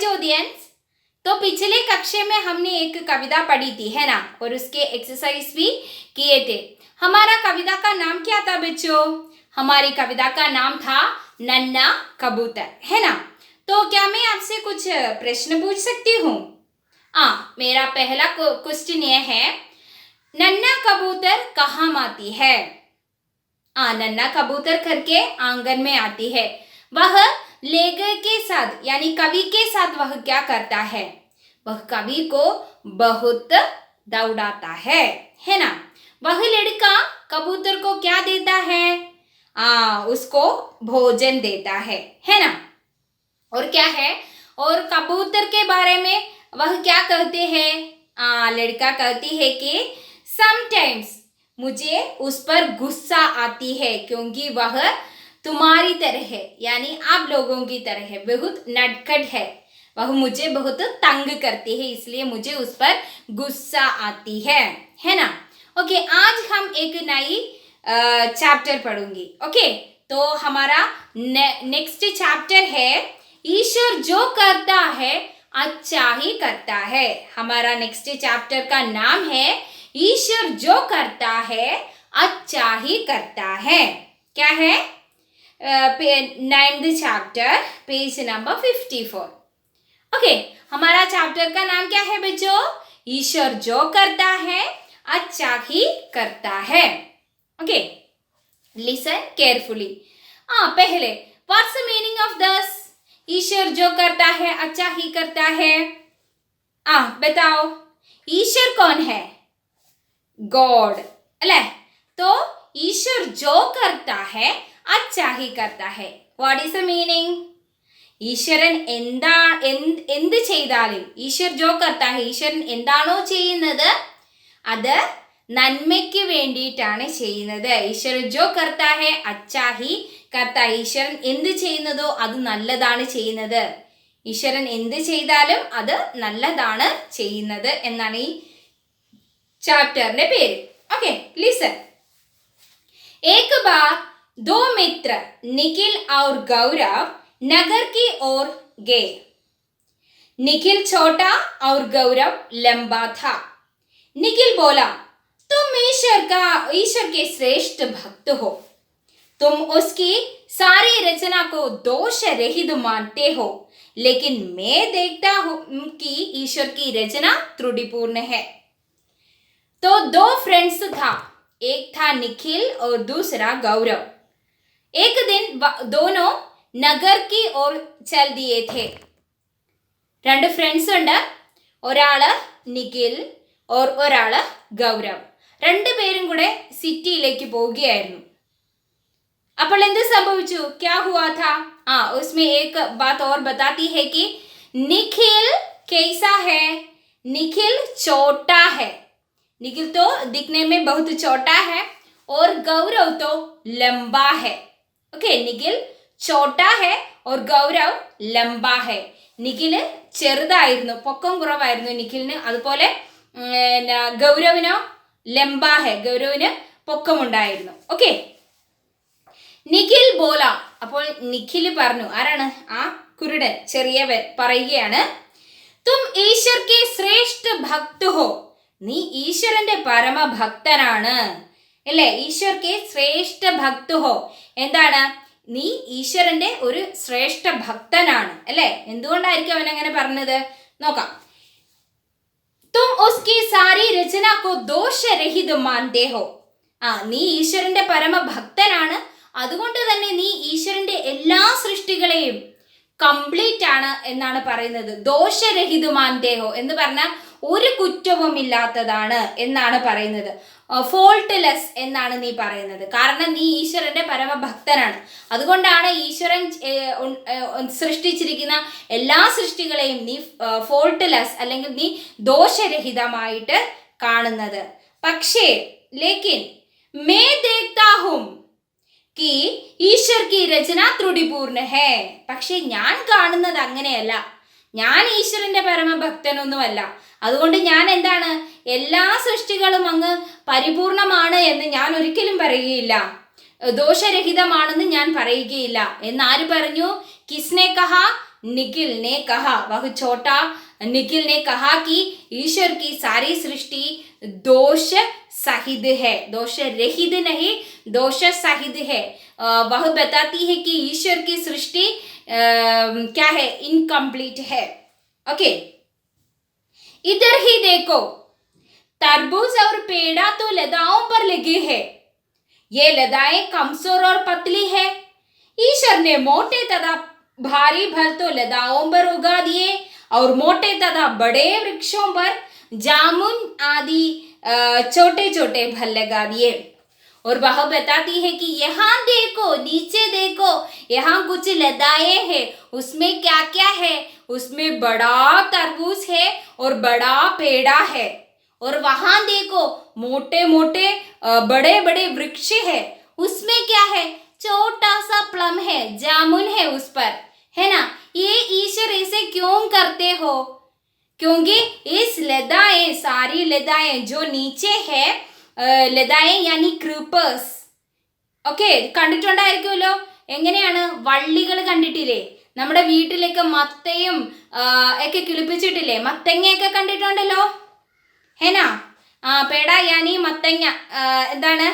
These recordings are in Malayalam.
ऑलराइट ऑडियंस, तो पिछले कक्षा में हमने एक कविता पढ़ी थी, है ना, और उसके एक्सरसाइज भी किए थे। हमारा कविता का नाम क्या था बच्चों? हमारी कविता का नाम था नन्ना कबूतर, है ना। तो क्या मैं आपसे कुछ प्रश्न पूछ सकती हूँ? मेरा पहला क्वेश्चन ये है, नन्ना कबूतर कहाँ आती है? नन्ना कबूतर करके आंगन में आती है। वह लेखक के साथ यानी कवि के साथ वह क्या करता है? वह कवि को बहुत दौड़ाता है ना। वह लड़का कबूतर को क्या देता है? उसको भोजन देता है ना। और क्या है? और कबूतर के बारे में वह क्या कहते हैं? लड़का कहती है कि समटाइम्स मुझे उस पर गुस्सा आती है क्योंकि वह तुम्हारी तरह है, यानी आप लोगों की तरह है, बहुत नटखट है। वह मुझे बहुत तंग करती है, इसलिए मुझे उस पर गुस्सा आती है ना। ओके, आज हम एक नई चैप्टर पढ़ूंगी। ओके, तो हमारा नेक्स्ट चैप्टर है ईश्वर जो करता है अच्छा ही करता है। हमारा नेक्स्ट चैप्टर का नाम है ईश्वर जो करता है अच्छा ही करता है। क्या है? 9th chapter, page number 54। Okay, हमारा चैप्टर का नाम क्या है बच्चों? ईश्वर जो करता है अच्छा ही करता है। Okay, listen carefully. पहले what's the meaning of this? ईश्वर जो करता है अच्छा ही करता है। बताओ, ईश्वर कौन है? गॉड, अല്ലേ? तो ईश्वर जो करता है अच्छा ही करता है. What is the meaning? ഈശ്വരൻ എന്ത് ചെയ്താലും ഈശ്വർ ജോ കർത്താ ഹെ, ഈശ്വരൻ എന്താണോ ചെയ്യുന്നത് അത് നന്മയ്ക്ക് വേണ്ടിയിട്ടാണ് ചെയ്യുന്നത്. ഈശ്വരൻ ജോ കർത്താ ഹെ അച്ഛാ ഹി കർത്താ. ഈശ്വരൻ എന്ത് ചെയ്യുന്നതോ അത് നല്ലതാണ് ചെയ്യുന്നത്. ഈശ്വരൻ എന്ത് ചെയ്താലും അത് നല്ലതാണ് ചെയ്യുന്നത് എന്നാണ് ഈ ചാപ്റ്ററിന്റെ പേര്. Okay, listen. एक बार दो मित्र निखिल और गौरव नगर की ओर गए. निखिल छोटा और गौरव लंबा था. निखिल बोला, तुम ईश्वर के श्रेष्ठ भक्त हो. तुम उसकी सारी रचना को दोष रहित मानते हो, लेकिन मैं देखता हूं कि ईश्वर की रचना त्रुटिपूर्ण है. तो दो फ्रेंड्स था, एक था निखिल और दूसरा गौरव. एक दिन दोनों नगर की ओर चल दिए थे. രണ്ട് ഫ്രണ്ട്സ് ഉണ്ട്, ഒരാള് നിഖിൽ और ഒരാള് ഗൗരവ്. രണ്ടുപേരും കൂടെ സിറ്റിയിലേക്ക് പോവുകയായിരുന്നു. അപ്പോൾ എന്ത് സംഭവിച്ചു? क्या हुआ था? उसमें एक बात और बताती है कि निखिल कैसा है? निखिल छोटा है. निखिल तो दिखने में बहुत छोटा है और गौरव तो लंबा है. ओके, निखिल छोटा है और गौरव लंबा है. നിഖിൽ ചെറുതായിരുന്നു, പൊക്കം കുറവായിരുന്നു നിഖിലിന്. അതുപോലെ ഗൗരവിനോ ലംബാ ഹെ, ഗൗരവിന് പൊക്കമുണ്ടായിരുന്നു. ഓക്കെ, നിഖിൽ ബോല. അപ്പോൾ നിഖിൽ പറഞ്ഞു, ആരാണ്? കുരുടൻ, ചെറിയവൻ പറയുകയാണ്, തും ഈശ്വർ കെ ശ്രേഷ്ഠ ഭക്ത് ഹോ. നീ ഈശ്വരന്റെ പരമഭക്തനാണ് അല്ലേ? ഈശ്വർ കെ ശ്രേഷ്ഠ ഭക്ത് ഹോ എന്താണ്? നീ ഈശ്വരന്റെ ഒരു ശ്രേഷ്ഠ ഭക്തനാണ് അല്ലേ? എന്തുകൊണ്ടായിരിക്കും അവൻ അങ്ങനെ പറഞ്ഞത്? നോക്കാം. തും ഉസ്കി സാരി രചന കോ ദോഷരഹിത മാൻതേ ഹോ. നീ ഈശ്വരന്റെ പരമഭക്തനാണ്, അതുകൊണ്ട് തന്നെ നീ ഈശ്വരന്റെ എല്ലാ സൃഷ്ടികളെയും കംപ്ലീറ്റ് ആണ് എന്നാണ് പറയുന്നത്. ദോഷരഹിത മാൻതേ ഹോ എന്ന് പറഞ്ഞാൽ ഒരു കുറ്റവും ഇല്ലാത്തതാണ് എന്നാണ് പറയുന്നത്. ഫോൾട്ട്ലെസ് എന്നാണ് നീ പറയുന്നത്. കാരണം നീ ഈശ്വരന്റെ പരമഭക്തനാണ്, അതുകൊണ്ടാണ് ഈശ്വരൻ സൃഷ്ടിച്ചിരിക്കുന്ന എല്ലാ സൃഷ്ടികളെയും നീ ഫോൾട്ട്ലെസ് അല്ലെങ്കിൽ നീ ദോഷരഹിതമായിട്ട് കാണുന്നത്. പക്ഷേ ലേക്കിൻ മേ ദേഖ്താ ഹൂം കി ഈശ്വർ കി രചന ത്രുടിപൂർണ്ണ ഹേ. പക്ഷെ ഞാൻ കാണുന്നത് അങ്ങനെയല്ല. ഞാൻ ഈശ്വരന്റെ പരമഭക്തനൊന്നുമല്ല, അതുകൊണ്ട് ഞാൻ എന്താണ്, എല്ലാ സൃഷ്ടികളും അങ്ങ് പരിപൂർണമാണ് എന്ന് ഞാൻ ഒരിക്കലും പറയുകയില്ല, ദോഷരഹിതമാണെന്ന് ഞാൻ പറയുകയില്ല. എന്നാര് പറഞ്ഞു? കിസ്നെ കഹാ? निखिल ने कहा, वह छोटा निखिल ने कहा कि ईश्वर की सारी सृष्टि दोष सहित है, दोष रहित नहीं, दोष सहित है। वह बताती है कि ईश्वर की सृष्टि क्या है, इनकम्प्लीट है। ओके, इधर ही देखो, तरबूज और पेड़ा तो लताओं पर लगे हैं, ये लताएं कमजोर और पतली है। ईश्वर ने मोटे तथा भारी फल तो लताओं पर उगा दिए और मोटे तथा बड़े वृक्षों पर जामुन आदि छोटे छोटे फल लगा दिए। और वह बताती है कि यहाँ देखो, नीचे देखो, यहाँ कुछ लताएं हैं, उसमें क्या क्या है, उसमें बड़ा तरबूज है और बड़ा पेड़ा है। और वहां देखो मोटे मोटे बड़े बड़े वृक्ष है, उसमें क्या है, छोटा सा प्लम है, जामुन है उस पर, है ना। ये ईश्वर ऐसे क्यों करते हो? क्योंकि इस लताएं, सारी लताएं जो नीचे है, ലതായെ യാനി ക്രീപ്പേഴ്സ്, ഓക്കെ, കണ്ടിട്ടുണ്ടായിരിക്കുമല്ലോ. എങ്ങനെയാണ് വള്ളികൾ കണ്ടിട്ടില്ലേ? നമ്മുടെ വീട്ടിലേക്ക് മത്തയും ഒക്കെ കിളിപ്പിച്ചിട്ടില്ലേ? മത്തങ്ങയൊക്കെ കണ്ടിട്ടുണ്ടല്ലോ, ഹേനാ. പേട യാനി മത്തങ്ങ, എന്താണ്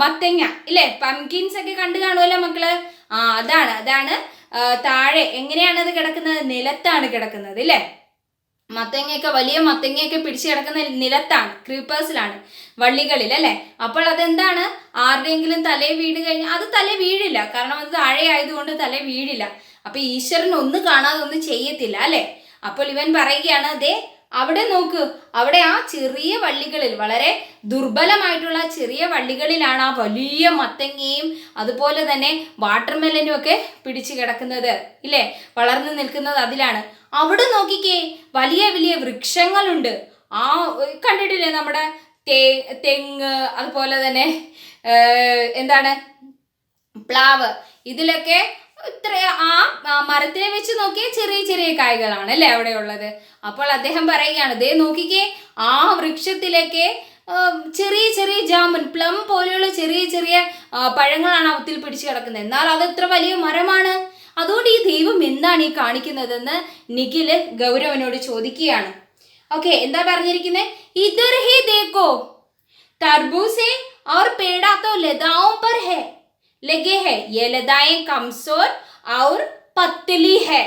മത്തങ്ങ ഇല്ലേ? പംകിൻസ് ഒക്കെ കണ്ടു കാണുമല്ലോ മക്കള്. അതാണ് താഴെ എങ്ങനെയാണത് കിടക്കുന്നത്? നിലത്താണ് കിടക്കുന്നത് ഇല്ലേ? മത്തങ്ങയൊക്കെ, വലിയ മത്തങ്ങയൊക്കെ പിടിച്ചു കിടക്കുന്ന നിലത്താണ്, ക്രീപ്പേഴ്സിലാണ്, വള്ളികളിൽ അല്ലേ. അപ്പോൾ അതെന്താണ്, ആരുടെയെങ്കിലും തലയിൽ വീണ് കഴിഞ്ഞാൽ അത് തല വീഴില്ല, കാരണം അത് താഴെ ആയതുകൊണ്ട് തല വീഴില്ല. അപ്പൊ ഈശ്വരൻ ഒന്ന് കാണാതെ ഒന്നും ചെയ്യത്തില്ല അല്ലേ. അപ്പോൾ ഇവൻ പറയുകയാണ്, ദേ അവിടെ നോക്ക്, അവിടെ ആ ചെറിയ വള്ളികളിൽ, വളരെ ദുർബലമായിട്ടുള്ള ചെറിയ വള്ളികളിലാണ് ആ വലിയ മത്തങ്ങയും അതുപോലെ തന്നെ വാട്ടർമെലനും ഒക്കെ പിടിച്ചു കിടക്കുന്നത് ഇല്ലേ, വളർന്നു നിൽക്കുന്നത് അതിലാണ്. അവിടെ നോക്കിക്കേ, വലിയ വലിയ വൃക്ഷങ്ങളുണ്ട്. കണ്ടിട്ടില്ലേ നമ്മുടെ തെങ്ങ്, അതുപോലെ തന്നെ എന്താണ് പ്ലാവ്, ഇതിലൊക്കെ ഇത്ര ആ മരത്തിനെ വെച്ച് നോക്കിയ ചെറിയ ചെറിയ കായ്കളാണ് അല്ലേ അവിടെ ഉള്ളത്. അപ്പോൾ അദ്ദേഹം പറയുകയാണ്, ദേ നോക്കിക്കേ, ആ വൃക്ഷത്തിലേക്ക് ചെറിയ ചെറിയ ജാമുൻ, പ്ലം പോലെയുള്ള ചെറിയ ചെറിയ പഴങ്ങളാണ് അവത്തിൽ പിടിച്ചു കിടക്കുന്നത്. എന്നാൽ അത് എത്ര വലിയ മരമാണ്. അതുകൊണ്ട് ഈ ദൈവം എന്താണ് ഈ കാണിക്കുന്നതെന്ന് നിഖില് ഗൗരവനോട് ചോദിക്കുകയാണ്. ഓക്കെ, എന്താ പറഞ്ഞിരിക്കുന്നത്? ഇധർ ഹി ദേഖോ, तरबूजे और पेड़ा तो लताओं पर है लगे हैं, ये लताएं कमजोर और पतली है।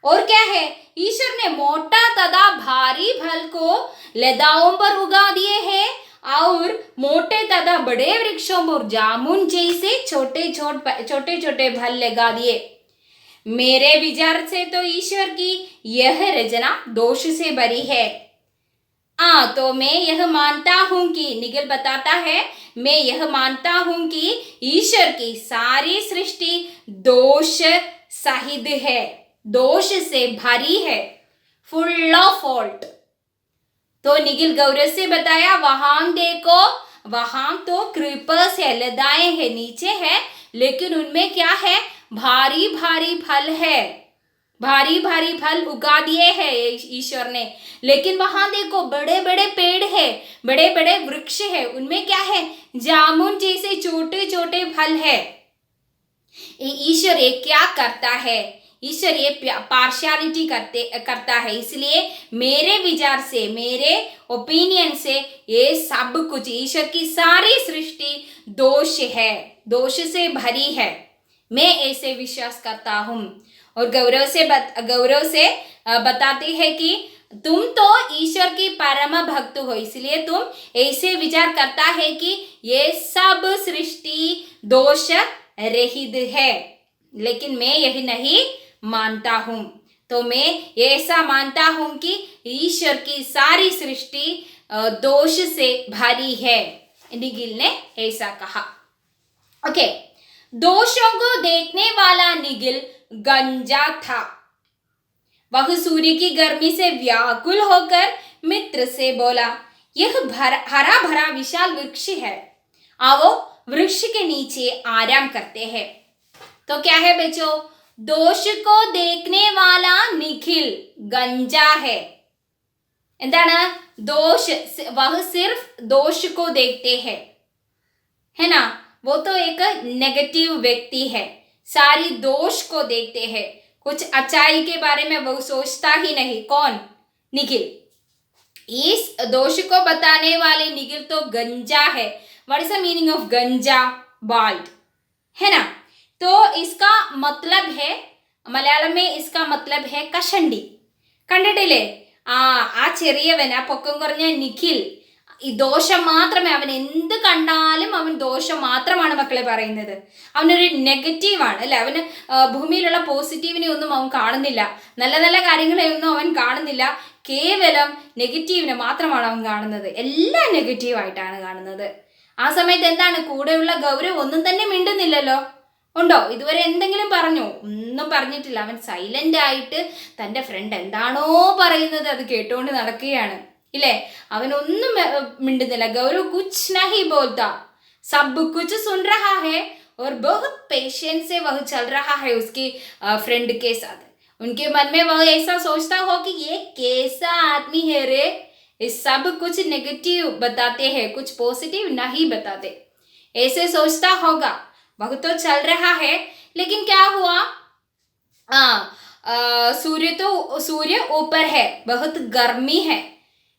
और क्या है, ईश्वर ने मोटा तथा भारी फल को लताओं पर उगा दिए हैं और मोटे तथा बड़े वृक्षों पर जामुन जैसे छोटे छोटे फल लगा दिए। मेरे विचार से तो ईश्वर की यह रचना दोष से भरी है। तो मैं यह मानता हूं कि, निखिल बताता है, मैं यह मानता हूं कि ईश्वर की सारी सृष्टि दोष सहित है, दोष से भरी है, फुल ऑफ फॉल्ट। तो निखिल गौरव से बताया, वहां देखो, वहां तो क्रीपर्स है, लताएं है, नीचे है, लेकिन उनमें क्या है, भारी भारी फल है, भारी भारी फल उगा दिए हैं ईश्वर ने। लेकिन वहां देखो बड़े बड़े पेड़ है, बड़े बड़े वृक्ष है, उनमें क्या है, जामुन जैसे छोटे छोटे फल है। ईश्वर ये क्या करता है, ईश्वर ये पार्शियलिटी करता है। इसलिए मेरे विचार से, मेरे ओपिनियन से, ये सब कुछ, ईश्वर की सारी सृष्टि दोष है, दोष से भरी है, मैं ऐसे विश्वास करता हूँ। और गौरव से बताते हैं कि तुम तो ईश्वर की परम भक्त हो, इसलिए तुम ऐसे विचार करता है कि ये सब सृष्टि दोष रहित है, लेकिन मैं यही नहीं मानता हूँ। तो मैं ऐसा मानता हूँ कि ईश्वर की सारी सृष्टि दोष से भरी है, निखिल ने ऐसा कहा। ओके, दोषों को देखने वाला निखिल गंजा था। वह सूर्य की गर्मी से व्याकुल होकर मित्र से बोला, यह हरा भरा विशाल वृक्ष है, आओ वृक्ष के नीचे आराम करते हैं। तो क्या है बच्चों, दोष को देखने वाला निखिल गंजा है। എന്താണ് दोष, वह सिर्फ दोष को देखते हैं, है ना, वो तो एक नेगेटिव व्यक्ति है, सारी दोष को देखते हैं, कुछ अच्छाई के बारे में वो सोचता ही नहीं। कौन? निखिल। इस दोष को बताने वाले निखिल तो गंजा है। What is the meaning of गंजा? बाल्ड, है ना। तो इसका मतलब है, മലയാളം में इसका मतलब है കഷണ്ടി. കണ്ടിട്ടില്ലേ? ആ ചെറിയവൻ, ആ പൊക്കം കുറഞ്ഞ നിഖിൽ ഈ ദോഷം മാത്രമേ, അവൻ എന്ത് കണ്ടാലും അവൻ ദോഷം മാത്രമാണ് മക്കളെ പറയുന്നത്. അവനൊരു നെഗറ്റീവാണ് അല്ലെ. അവന് ഭൂമിയിലുള്ള പോസിറ്റീവിനെ ഒന്നും അവൻ കാണുന്നില്ല, നല്ല നല്ല കാര്യങ്ങളെ ഒന്നും അവൻ കാണുന്നില്ല. കേവലം നെഗറ്റീവിനെ മാത്രമാണ് അവൻ കാണുന്നത്. എല്ലാം നെഗറ്റീവായിട്ടാണ് കാണുന്നത്. ആ സമയത്ത് എന്താണ്, കൂടെയുള്ള ഗൗരവ് ഒന്നും തന്നെ മിണ്ടുന്നില്ലല്ലോ. ഉണ്ടോ? ഇതുവരെ എന്തെങ്കിലും പറഞ്ഞു? ഒന്നും പറഞ്ഞിട്ടില്ല. അവൻ സൈലന്റ് ആയിട്ട് തൻ്റെ ഫ്രണ്ട് എന്താണോ പറയുന്നത് അത് കേട്ടുകൊണ്ട് നടക്കുകയാണ്, ഇല്ലേ? അവനൊന്നും മിണ്ടുന്നില്ല. ഗൗരവ് കുച്ച് നഹി ബോൽത്താ, സബ് കുച്ച് സുൻ രഹാ ഹൈ और बहुत पेशेंस से वह चल रहा है उसकी फ्रेंड के साथ. उनके मन में वह ऐसा सोचता हो कि ये कैसा आदमी है रे, ये सब कुछ नेगेटिव बताते हैं, कुछ पॉजिटिव नहीं बताते, ऐसे सोचता होगा. वह तो चल रहा है, लेकिन क्या हुआ? सूर्य ऊपर है, बहुत गर्मी है,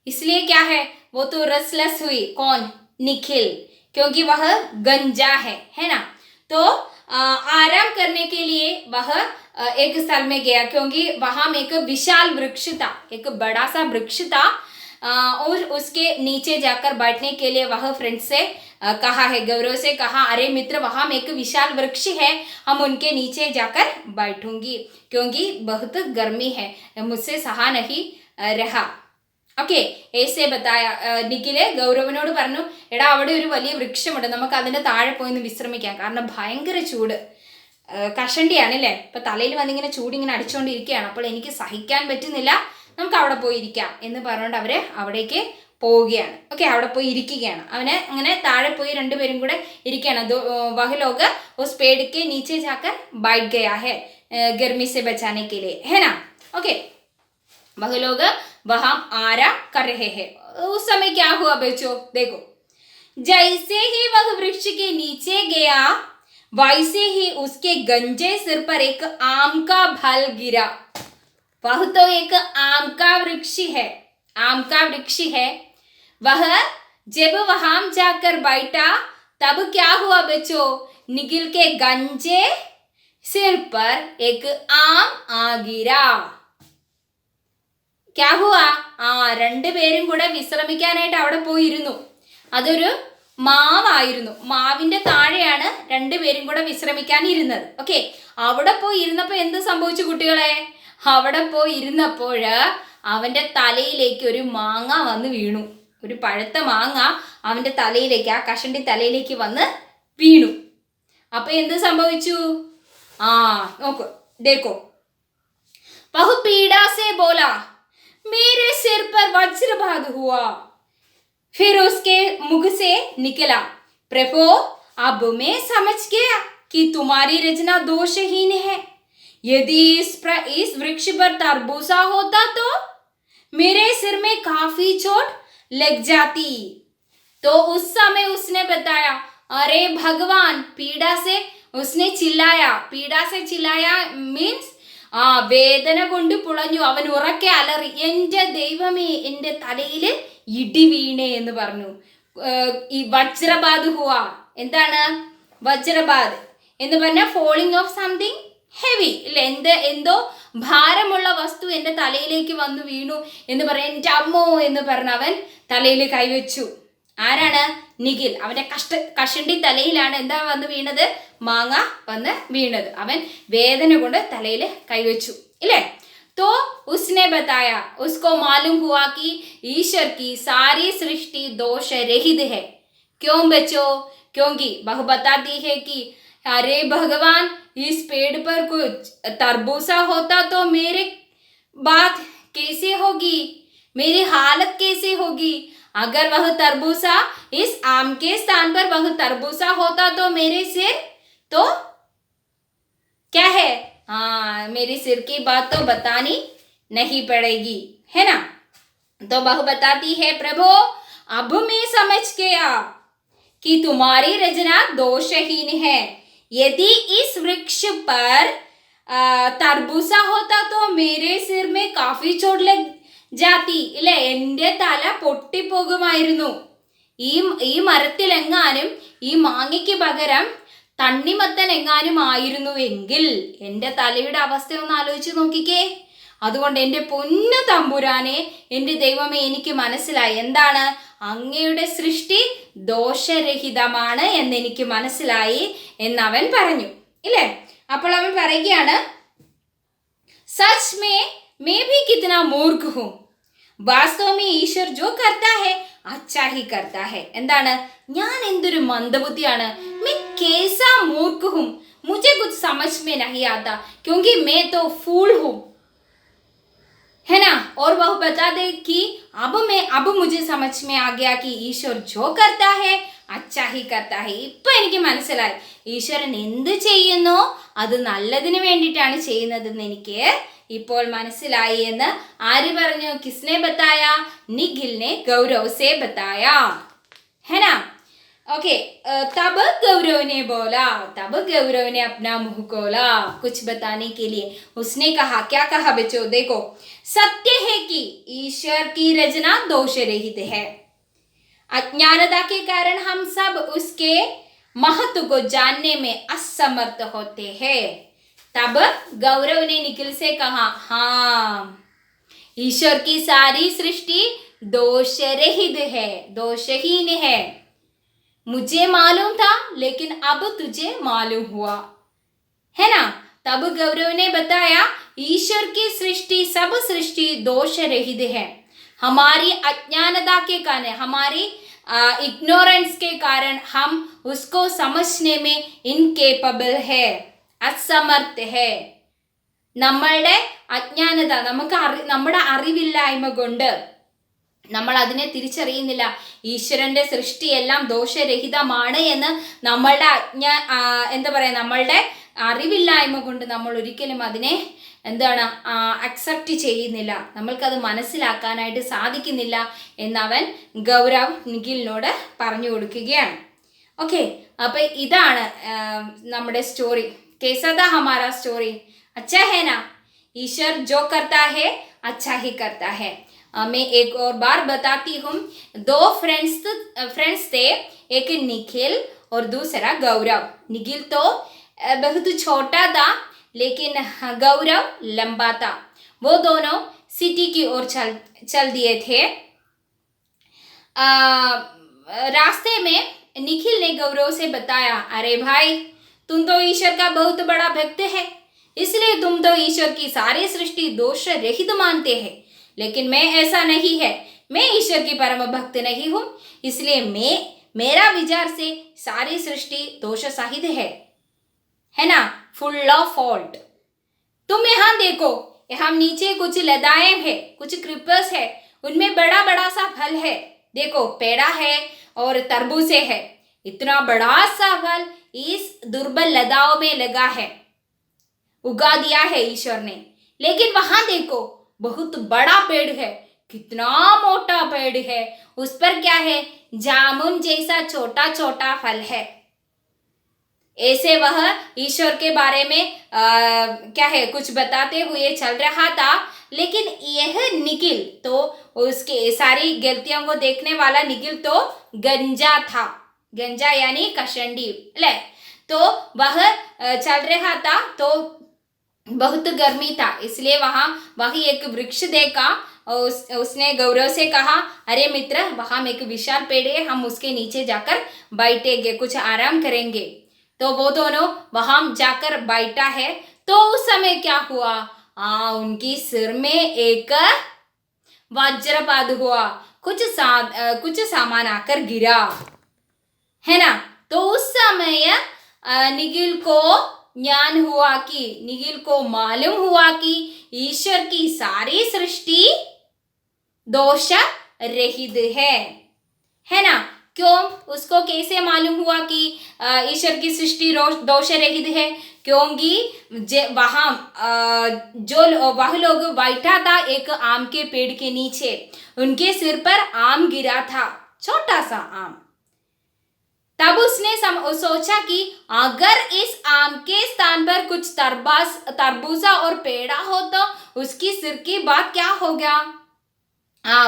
इसलिए क्या है, वो तो रेस्टलेस हुई. कौन? निखिल, क्योंकि वह गंजा है ना. तो आराम करने के लिए वह एक स्थल में गया, क्योंकि वहां में एक विशाल वृक्ष था, एक बड़ा सा वृक्ष था, और उसके नीचे जाकर बैठने के लिए वह फ्रेंड से कहा है, गौरव से कहा, अरे मित्र वहां में एक विशाल वृक्ष है, हम उनके नीचे जाकर बैठूंगी, क्योंकि बहुत गर्मी है, मुझसे सहा नहीं रहा. ഓക്കെ, ഏസെ ബത്തായ. നിഖില് ഗൗരവനോട് പറഞ്ഞു, എടാ അവിടെ ഒരു വലിയ വൃക്ഷമുണ്ട്, നമുക്ക് അതിൻ്റെ താഴെ പോയി ഒന്ന് വിശ്രമിക്കാം, കാരണം ഭയങ്കര ചൂട്. കഷണ്ടിയാണല്ലേ, ഇപ്പം തലയിൽ വന്നിങ്ങനെ ചൂടിങ്ങനെ അടിച്ചുകൊണ്ടിരിക്കുകയാണ്, അപ്പോൾ എനിക്ക് സഹിക്കാൻ പറ്റുന്നില്ല, നമുക്ക് അവിടെ പോയി ഇരിക്കാം എന്ന് പറഞ്ഞുകൊണ്ട് അവർ അവിടേക്ക് പോവുകയാണ്. ഓക്കെ, അവിടെ പോയി ഇരിക്കുകയാണ്. അവനെ അങ്ങനെ താഴെ പോയി രണ്ടുപേരും കൂടെ ഇരിക്കുകയാണ്. वह लोग उस पेड़ के नीचे जाकर बैठ गया है गर्मी से बचाने के लिए, है ना. ओके, वह लोग वहां आराम कर रहे हैं. उस समय क्या हुआ बच्चों? देखो, जैसे ही वह वृक्ष के नीचे गया, वैसे ही उसके गंजे सिर पर एक आम का फल गिरा. वह तो एक आम का वृक्ष है, आम का वृक्ष है. वह जब वहां जाकर बैठा, तब क्या हुआ बच्चों? निखिल के गंजे सिर पर एक आम आ गिरा. क्या हुआ? രണ്ടുപേരും കൂടെ വിശ്രമിക്കാനായിട്ട് അവിടെ പോയിരുന്നു. അതൊരു മാവായിരുന്നു. മാവിന്റെ താഴെയാണ് രണ്ടുപേരും കൂടെ വിശ്രമിക്കാൻ ഇരുന്നത്. ഓക്കെ, അവിടെ പോയി ഇരുന്നപ്പോൾ എന്ത് സംഭവിച്ചു കുട്ടികളെ? അവിടെ പോയി ഇരുന്നപ്പോൾ അവന്റെ തലയിലേക്ക് ഒരു മാങ്ങ വന്ന് വീണു. ഒരു പഴുത്ത മാങ്ങ അവന്റെ തലയിലേക്ക്, ആ കഷണ്ടി തലയിലേക്ക് വന്ന് വീണു. അപ്പൊ എന്ത് സംഭവിച്ചു? നോക്കൂ, देखो, बहु पीड़ा से बोला, मेरे सिर पर वज्रपात हुआ. फिर उसके मुख से निकला, प्रभु अब मैं समझ गया कि तुम्हारी रचना दोषहीन है. यदि इस वृक्ष पर तरबूजा होता तो मेरे सिर में काफी चोट लग जाती. तो उस समय उसने बताया, अरे भगवान, पीड़ा से उसने चिल्लाया. पीड़ा से चिल्लाया मीन्स വേദന കൊണ്ട് പുളഞ്ഞു. അവൻ ഉറക്കെ അലറി, എൻ്റെ ദൈവമേ, എൻ്റെ തലയിൽ ഇടി വീണേ എന്ന് പറഞ്ഞു. ഈ വജ്രപാത് ഹുവ, എന്താണ് വജ്രപാത് എന്ന് പറഞ്ഞാൽ ഫോളിങ് ഓഫ് സംതിങ് ഹെവി, ഇല്ലേ? എന്തോ ഭാരമുള്ള വസ്തു എൻ്റെ തലയിലേക്ക് വന്നു വീണു എന്ന് പറയാൻ, എൻ്റെ അമ്മോ എന്ന് പറഞ്ഞ് അവൻ തലയിൽ കൈവച്ചു. ആരാണ്? നിഖിൽ. അവന്റെ കഷണ്ടി തലയിലാണ് എന്താ വന്ന് വീണത്? മാങ്ങ വന്ന് വീണത്. അവൻ വേദന കൊണ്ട് തലയിൽ കൈവച്ചു, ഇല്ലേ? तो उसने बताया, उसको मालूम हुआ कि ईश्वर की सारी सृष्टि दोष रहित है. क्यों बच्चों? क्योंकि वह बताती है कि अरे भगवान, इस पेड़ पर कुछ तरबूजा होता तो मेरे बात कैसे होगी, मेरी हालत कैसे होगी. अगर वह तरबूजा इस आम के स्थान पर वह तरबूजा होता तो मेरे सिर तो क्या है, मेरी सिर की बात तो बतानी नहीं पड़ेगी, है ना. तो वह बताती है, प्रभु अब मैं समझ गया कि तुम्हारी रचना दोषहीन है. यदि इस वृक्ष पर തർബൂസ होता तो मेरे सिर में काफी चोट लग जाती ഇല്ലേ, എൻ്റെ തല പൊട്ടിപ്പോകുമായിരുന്നു. ഈ ഈ മരത്തിലെങ്ങാനും ഈ മാങ്ങയ്ക്ക് പകരം തണ്ണിമത്തൻ എങ്ങാനും ആയിരുന്നുവെങ്കിൽ എൻ്റെ തലയുടെ അവസ്ഥ ഒന്ന് ആലോചിച്ച് നോക്കിക്കേ. അതുകൊണ്ട് എൻ്റെ പൊന്നു തമ്പുരാനെ, എൻ്റെ ദൈവമേ, എനിക്ക് മനസ്സിലായി എന്താണ് അങ്ങയുടെ സൃഷ്ടി ദോഷരഹിതമാണ് എന്നെനിക്ക് മനസ്സിലായി എന്നവൻ പറഞ്ഞു ഇല്ലേ. അപ്പോൾ അവൻ പറയുകയാണ്, സച്ച് മേ ഭി കിतना മൂർഖ ഹൂം, വാസ്തവ में ഈശ്വർ जो करता है अच्छा ही करता है. എന്താണ്, ഞാൻ എന്തൊരു മന്ദബുദ്ധിയാണ്. मैं कैसा मूर्ख हूँ, मुझे कुछ समझ में नहीं आता क्योंकि मैं तो फूल हूँ, है ना. और वह बता दे कि अब मुझे समझ में आ गया कि ईश्वर जो करता है अच्छा ही करता है. ഇപ്പം എനിക്ക് മനസ്സിലായി ഈശ്വരൻ എന്ത് ചെയ്യുന്നോ അത് നല്ലതിന് വേണ്ടിയിട്ടാണ് ചെയ്യുന്നതെന്ന് എനിക്ക് ഇപ്പോൾ മനസ്സിലായി എന്ന് ആര് പറഞ്ഞു? കിസ്നെ ബത്തായ? നിഖിൽ ने गौरव से बताया, है ना. ओके, तब गौरव ने बोला, तब गौरव ने अपना मुंह खोला कुछ बताने के लिए. उसने कहा, क्या कहा बच्चों? देखो, सत्य है कि ईश्वर की रचना दोष रहित है. अज्ञानता के कारण हम सब उसके महत्व को जानने में असमर्थ होते हैं. तब गौरव ने निखिल से कहा, हाँ, ईश्वर की सारी सृष्टि दोष रहित है, दोषहीन है. मुझे मालूम था लेकिन अब तुझे मालूम हुआ, है ना. तब गौरव ने बताया, ईश्वर की सृष्टि, सब सृष्टि दोष रहित है. हमारी अज्ञानता के कारण, हमारी इग्नोरेंस के कारण हम उसको समझने में इनकेपेबल है, असमर्थ है. നമ്മളുടെ അജ്ഞാനത, നമ്മുടെ അറിവില്ലായ്മ കൊണ്ട് നമ്മൾ അതിനെ തിരിച്ചറിയുന്നില്ല. ഈശ്വരൻ്റെ സൃഷ്ടിയെല്ലാം ദോഷരഹിതമാണ് എന്ന് നമ്മളുടെ നമ്മളുടെ അറിവില്ലായ്മ കൊണ്ട് നമ്മൾ ഒരിക്കലും അതിനെ അക്സെപ്റ്റ് ചെയ്യുന്നില്ല, നമ്മൾക്കത് മനസ്സിലാക്കാനായിട്ട് സാധിക്കുന്നില്ല എന്നവൻ ഗൗരവ് നിഖിലിനോട് പറഞ്ഞു കൊടുക്കുകയാണ്. ഓക്കെ, അപ്പം ഇതാണ് നമ്മുടെ സ്റ്റോറി. कैसा था हमारा स्टोरी? अच्छा है ना. ईश्वर जो करता है अच्छा ही करता है. मैं एक और बार बताती हूँ. दो फ्रेंड्स थे, एक निखिल और दूसरा गौरव. निखिल तो बहुत छोटा था लेकिन गौरव लंबा था. वो दोनों सिटी की ओर चल दिए थे. रास्ते में निखिल ने गौरव से बताया, अरे भाई, तुम तो ईश्वर का बहुत बड़ा भक्त है, इसलिए तुम तो ईश्वर की सारी सृष्टि दोष रहित मानते हैं. लेकिन मैं ऐसा नहीं है, मैं ईश्वर की परम भक्त नहीं हूँ, इसलिए मेरा विचार से सारी सृष्टि दोष सहित है ना, फुल ऑफ फॉल्ट. तुम यहाँ देखो, यहाँ नीचे कुछ लताएं हैं, कुछ क्रीपर्स है, उनमें बड़ा बड़ा सा फल है. देखो, पेड़ा है और तरबूजे है. इतना बड़ा सा फल इस दुर्बल लताओं में लगा है, उगा दिया है ईश्वर ने. लेकिन वहां देखो, बहुत बड़ा पेड़ है, कितना मोटा पेड़ है, उस पर क्या है? जामुन जैसा छोटा छोटा फल है. ऐसे वह ईश्वर के बारे में क्या है कुछ बताते हुए चल रहा था. लेकिन यह निखिल तो, उसके सारी गलतियों को देखने वाला निखिल तो गंजा था. गंजा यानी कशंडी, ले. तो वह चल रहा था तो बहुत गर्मी था, इसलिए वही एक वृक्ष देखा. उसने गौरव से कहा, अरे मित्र, वहाँ एक विशाल पेड़ है, हम उसके नीचे जाकर बैठेंगे, कुछ आराम करेंगे. तो वो दोनों वहाँ जाकर बैठा है. तो उस समय क्या हुआ? उनकी सिर में एक वज्रपात हुआ, कुछ सामान आकर गिरा, है ना. तो उस समय निखिल को ज्ञान हुआ कि, निखिल को मालूम हुआ कि ईश्वर की सारी सृष्टि दोष रहित है ना. क्यों? उसको कैसे मालूम हुआ कि ईश्वर की सृष्टि दोष रहित है? क्योंकि वहाँ वह लोग बैठा था एक आम के पेड़ के नीचे, उनके सिर पर आम गिरा था, छोटा सा आम. तब उसने सोचा कि अगर इस आम के स्थान पर कुछ तरबूजा और पेड़ा हो तो उसकी सिर की बात क्या हो गया।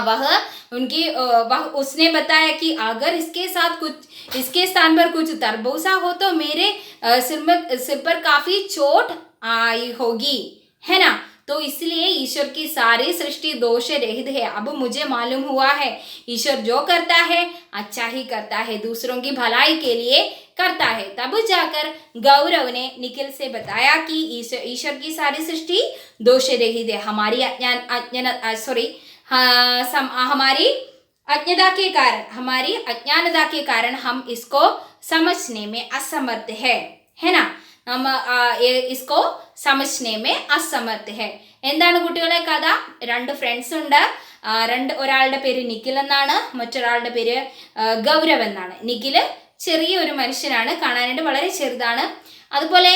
वह उसने बताया कि अगर इसके स्थान पर कुछ तरबूजा हो तो मेरे सिर पर काफी चोट आई होगी, है ना। तो इसलिए ईश्वर की सारी सृष्टि दोष रहित है। अब मुझे मालूम हुआ है ईश्वर जो करता है अच्छा ही करता है, दूसरों की भलाई के लिए करता है। तब जाकर गौरव ने निखिल से बताया कि ईश्वर की सारी सृष्टि दोष रहित है। हमारी अज्ञानता के कारण हम इसको समझने में असमर्थ है ना। हम इसको समझने में असमर्थ है. എന്താണ് കുട്ടികളെ കഥ? രണ്ട് ഫ്രണ്ട്സ് ഉണ്ട്. ഒരാളുടെ പേര് നിഖിൽ എന്നാണ്, മറ്റൊരാളുടെ പേര് ഗൗരവ് എന്നാണ്. നിഖിൽ ചെറിയൊരു മനുഷ്യനാണ്, കാണാനായിട്ട് വളരെ ചെറുതാണ്. അതുപോലെ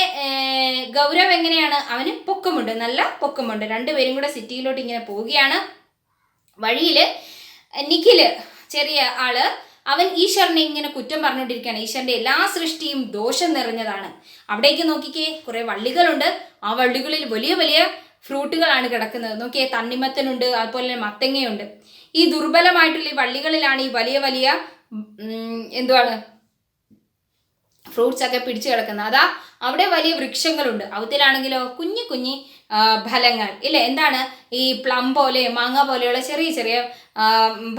ഗൗരവ് എങ്ങനെയാണ്? അവന് പൊക്കമുണ്ട്, നല്ല പൊക്കമുണ്ട്. രണ്ടുപേരും കൂടെ സിറ്റിയിലോട്ട് ഇങ്ങനെ പോവുകയാണ്. വഴിയിൽ നിഖിൽ ചെറിയ ആള് അവൻ ഈശ്വരനെ ഇങ്ങനെ കുറ്റം പറഞ്ഞുകൊണ്ടിരിക്കുകയാണ്. ഈശ്വരന്റെ എല്ലാ സൃഷ്ടിയും ദോഷം നിറഞ്ഞതാണ്. അവിടേക്ക് നോക്കിക്കേ, കുറെ വള്ളികളുണ്ട്. ആ വള്ളികളിൽ വലിയ വലിയ ഫ്രൂട്ടുകളാണ് കിടക്കുന്നത്. നോക്കിയേ, തണ്ണിമത്തനുണ്ട്, അതുപോലെ തന്നെ മത്തങ്ങയുണ്ട്. ഈ ദുർബലമായിട്ടുള്ള ഈ വള്ളികളിലാണ് ഈ വലിയ വലിയ ഫ്രൂട്ട്സ് ഒക്കെ പിടിച്ചു കിടക്കുന്നത്. അതാ അവിടെ വലിയ വൃക്ഷങ്ങളുണ്ട്, അവത്തിലാണെങ്കിലോ കുഞ്ഞു കുഞ്ഞി ഫലങ്ങൾ ഇല്ലേ, എന്താണ് ഈ പ്ലം പോലെ മാങ്ങ പോലെയുള്ള ചെറിയ ചെറിയ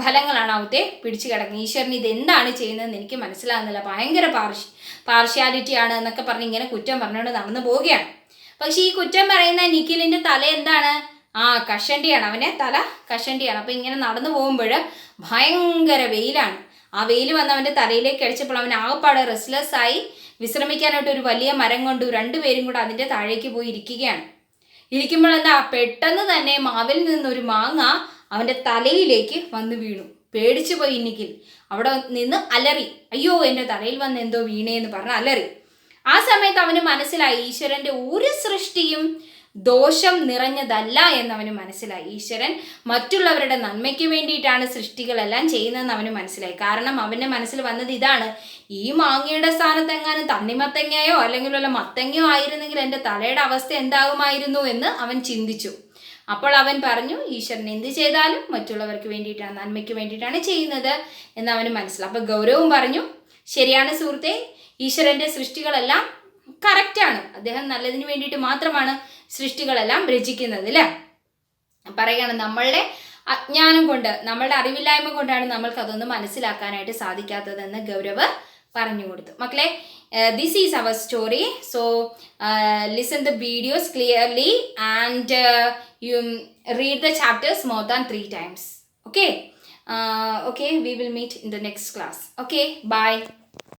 ഫലങ്ങളാണ് അവത്തെ പിടിച്ചു കിടക്കുന്നത്. ഈശ്വരൻ ഇത് എന്താണ് ചെയ്യുന്നതെന്ന് എനിക്ക് മനസ്സിലാകുന്നില്ല, ഭയങ്കര പാർഷ്യാലിറ്റി ആണ് എന്നൊക്കെ പറഞ്ഞ് ഇങ്ങനെ കുറ്റം പറഞ്ഞുകൊണ്ട് നടന്നു പോവുകയാണ്. പക്ഷെ ഈ കുറ്റം പറയുന്ന നിഖിലിന്റെ തല എന്താണ്? കഷണ്ടിയാണ്, അവന്റെ തല കഷണ്ടിയാണ്. അപ്പൊ ഇങ്ങനെ നടന്നു പോകുമ്പോൾ ഭയങ്കര വെയിലാണ്. ആ വെയിൽ വന്ന് അവന്റെ തലയിലേക്ക് അടിച്ചപ്പോൾ അവൻ ആകപ്പാടെ റെസ്റ്റ്ലെസ് ആയി വിശ്രമിക്കാനായിട്ട് ഒരു വലിയ മരം കൊണ്ട് രണ്ടുപേരും കൂടെ അതിന്റെ താഴേക്ക് പോയി ഇരിക്കുകയാണ്. ഇരിക്കുമ്പോൾ എന്താ, പെട്ടെന്ന് തന്നെ മാവിൽ നിന്നൊരു മാങ്ങ അവന്റെ തലയിലേക്ക് വന്ന് വീണു. പേടിച്ചു പോയി നിഖിൽ. അവിടെ നിന്ന് അലറി, അയ്യോ എൻ്റെ തലയിൽ വന്ന് എന്തോ വീണേന്ന് പറഞ്ഞ് അലറി. ആ സമയത്ത് അവന് മനസ്സിലായി ഈശ്വരന്റെ ഒരു സൃഷ്ടിയും ദോഷം നിറഞ്ഞതല്ല എന്നവന് മനസ്സിലായി. ഈശ്വരൻ മറ്റുള്ളവരുടെ നന്മയ്ക്ക് വേണ്ടിയിട്ടാണ് സൃഷ്ടികളെല്ലാം ചെയ്യുന്നതെന്ന് അവന് മനസ്സിലായി. കാരണം അവൻ്റെ മനസ്സിൽ വന്നത് ഇതാണ്, ഈ മാങ്ങയുടെ സ്ഥാനത്ത് എങ്ങാനും തണ്ണിമത്തങ്ങയോ അല്ലെങ്കിൽ വല്ല മത്തങ്ങയോ ആയിരുന്നെങ്കിൽ എൻ്റെ തലയുടെ അവസ്ഥ എന്താകുമായിരുന്നു എന്ന് അവൻ ചിന്തിച്ചു. അപ്പോൾ അവൻ പറഞ്ഞു, ഈശ്വരൻ എന്ത് ചെയ്താലും മറ്റുള്ളവർക്ക് വേണ്ടിയിട്ടാണ്, നന്മയ്ക്ക് വേണ്ടിയിട്ടാണ് ചെയ്യുന്നത് എന്ന് അവന് മനസ്സിലായി. അപ്പോൾ ഗൗരവും പറഞ്ഞു, ശരിയാണ് സുഹൃത്തെ, ഈശ്വരൻ്റെ സൃഷ്ടികളെല്ലാം കറക്റ്റാണ്, അദ്ദേഹം നല്ലതിന് വേണ്ടിയിട്ട് മാത്രമാണ് സൃഷ്ടികളെല്ലാം രചിക്കുന്നത് അല്ലേ. പറയുകയാണ്, നമ്മളുടെ അജ്ഞാനം കൊണ്ട്, നമ്മളുടെ അറിവില്ലായ്മ കൊണ്ടാണ് നമ്മൾക്ക് അതൊന്നും മനസ്സിലാക്കാനായിട്ട് സാധിക്കാത്തതെന്ന് ഗൗരവ് പറഞ്ഞു കൊടുത്തു. മക്കളെ, this is our story, so listen the videos clearly and you read the chapters more than 3 times. Okay, we will meet in the next class. Okay, bye.